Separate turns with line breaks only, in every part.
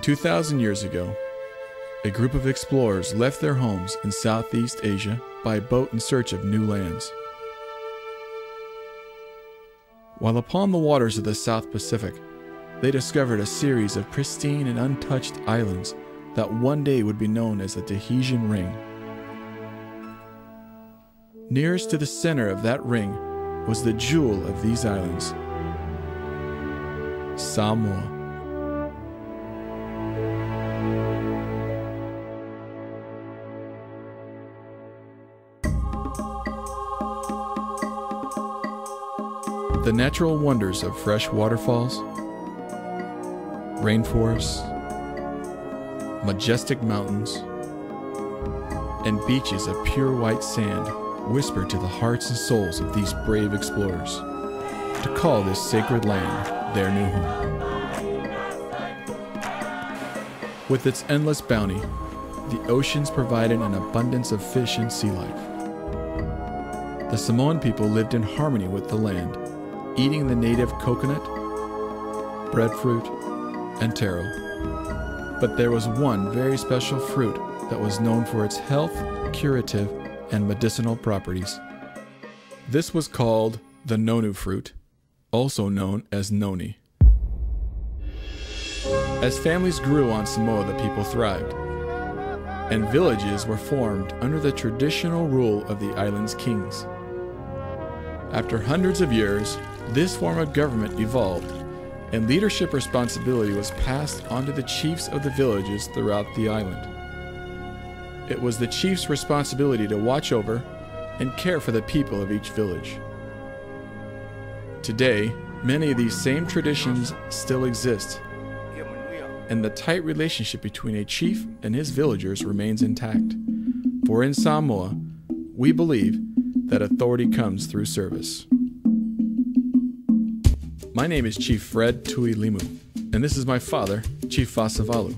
2,000 years ago, a group of explorers left their homes in Southeast Asia by boat in search of new lands. While upon the waters of the South Pacific, they discovered a series of pristine and untouched islands that one day would be known as the Tahitian Ring. Nearest to the center of that ring was the jewel of these islands, Samoa. The natural wonders of fresh waterfalls, rainforests, majestic mountains, and beaches of pure white sand whispered to the hearts and souls of these brave explorers to call this sacred land their new home. With its endless bounty, the oceans provided an abundance of fish and sea life. The Samoan people lived in harmony with the land, eating the native coconut, breadfruit, and taro. But there was one very special fruit that was known for its health, curative, and medicinal properties. This was called the nonu fruit, also known as noni. As families grew on Samoa, the people thrived, and villages were formed under the traditional rule of the island's kings. After hundreds of years, this form of government evolved, and leadership responsibility was passed on to the chiefs of the villages throughout the island. It was the chief's responsibility to watch over and care for the people of each village. Today, many of these same traditions still exist, and the tight relationship between a chief and his villagers remains intact. For in Samoa, we believe that authority comes through service. My name is Chief Fred Tuilimu, and this is my father, Chief Fasavalu.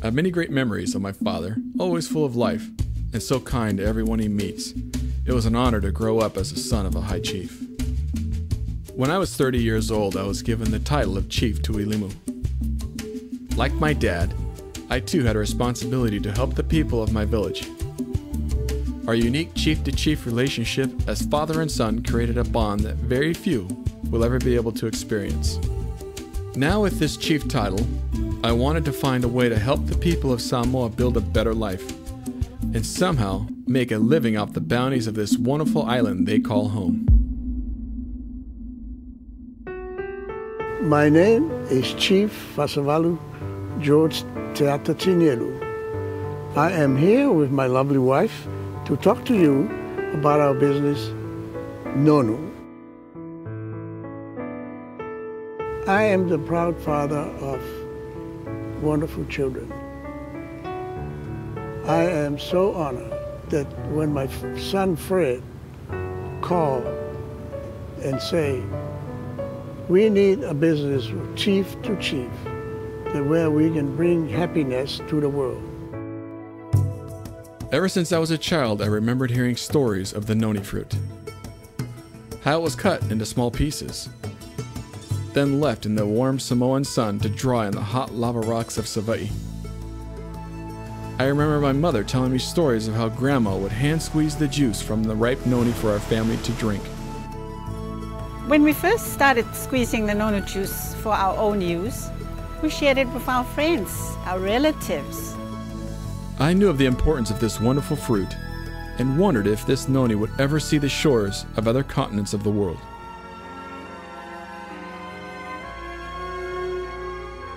I have many great memories of my father, always full of life, and so kind to everyone he meets. It was an honor to grow up as a son of a high chief. When I was 30 years old, I was given the title of Chief Tuilimu. Like my dad, I too had a responsibility to help the people of my village. Our unique chief-to-chief relationship as father and son created a bond that very few will ever be able to experience. Now with this chief title, I wanted to find a way to help the people of Samoa build a better life, and somehow make a living off the bounties of this wonderful island they call home.
My name is Chief Fasavalu George Teatatinelu. I am here with my lovely wife to talk to you about our business, Nonu. I am the proud father of wonderful children. I am so honored that when my son Fred called and say, we need a business chief to chief, that where we can bring happiness to the world.
Ever since I was a child, I remembered hearing stories of the noni fruit. How it was cut into small pieces, then left in the warm Samoan sun to dry on the hot lava rocks of Savaii. I remember my mother telling me stories of how Grandma would hand-squeeze the juice from the ripe noni for our family to drink.
When we first started squeezing the noni juice for our own use, we shared it with our friends, our relatives.
I knew of the importance of this wonderful fruit and wondered if this noni would ever see the shores of other continents of the world.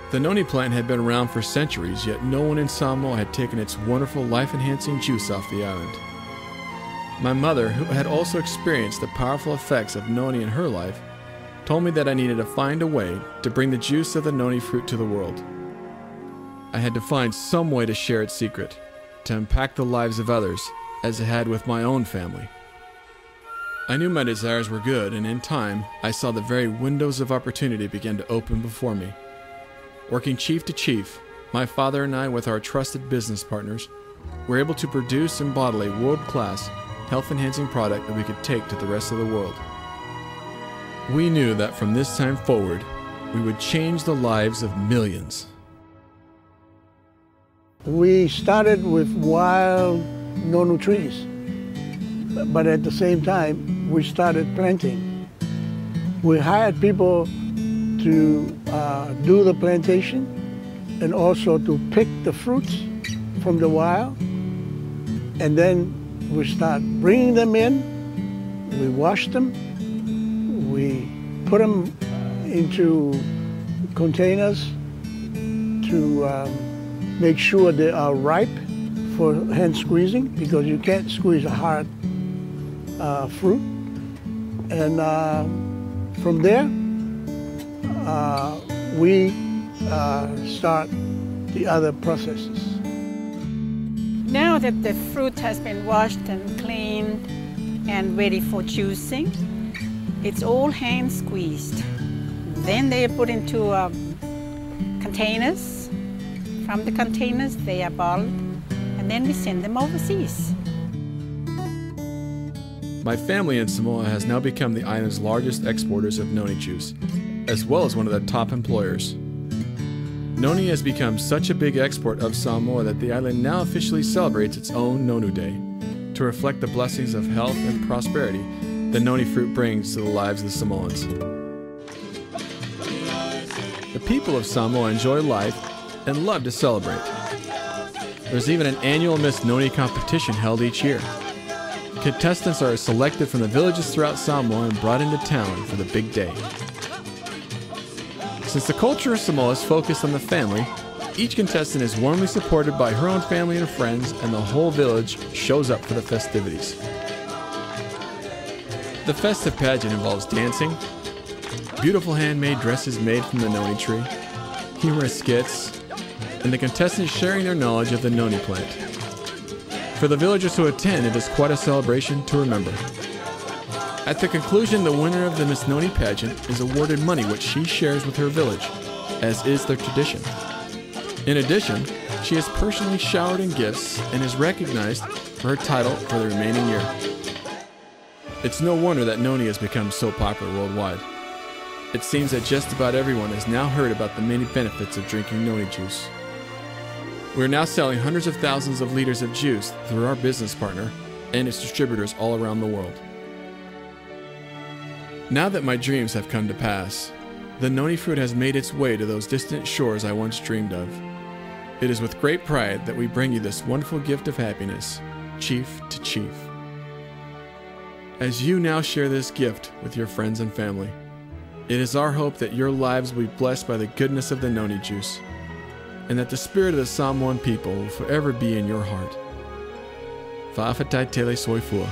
The noni plant had been around for centuries, yet no one in Samoa had taken its wonderful life-enhancing juice off the island. My mother, who had also experienced the powerful effects of noni in her life, told me that I needed to find a way to bring the juice of the noni fruit to the world. I had to find some way to share its secret, to impact the lives of others, as I had with my own family. I knew my desires were good, and in time, I saw the very windows of opportunity begin to open before me. Working chief to chief, my father and I, with our trusted business partners, were able to produce and bottle a world-class, health-enhancing product that we could take to the rest of the world. We knew that from this time forward, we would change the lives of millions.
We started with wild nonu trees, but at the same time, we started planting. We hired people to do the plantation and also to pick the fruits from the wild. And then we start bringing them in, we wash them, we put them into containers to make sure they are ripe for hand squeezing, because you can't squeeze a hard fruit. And from there, we start the other processes.
Now that the fruit has been washed and cleaned and ready for juicing, it's all hand squeezed. Then they are put into containers. From the containers, they are bottled, and then we send them overseas.
My family in Samoa has now become the island's largest exporters of noni juice, as well as one of the top employers. Noni has become such a big export of Samoa that the island now officially celebrates its own Nonu Day, to reflect the blessings of health and prosperity the noni fruit brings to the lives of the Samoans. The people of Samoa enjoy life and love to celebrate. There's even an annual Miss Noni competition held each year. Contestants are selected from the villages throughout Samoa and brought into town for the big day. Since the culture of Samoa is focused on the family, each contestant is warmly supported by her own family and friends, and the whole village shows up for the festivities. The festive pageant involves dancing, beautiful handmade dresses made from the noni tree, humorous skits, and the contestants sharing their knowledge of the noni plant. For the villagers who attend, it is quite a celebration to remember. At the conclusion, the winner of the Miss Noni pageant is awarded money which she shares with her village, as is their tradition. In addition, she is personally showered in gifts and is recognized for her title for the remaining year. It's no wonder that noni has become so popular worldwide. It seems that just about everyone has now heard about the many benefits of drinking noni juice. We are now selling hundreds of thousands of liters of juice through our business partner and its distributors all around the world. Now that my dreams have come to pass, the noni fruit has made its way to those distant shores I once dreamed of. It is with great pride that we bring you this wonderful gift of happiness, chief to chief. As you now share this gift with your friends and family, it is our hope that your lives will be blessed by the goodness of the noni juice, and that the spirit of the Samoan people will forever be in your heart. Fa'afatai tele soifua.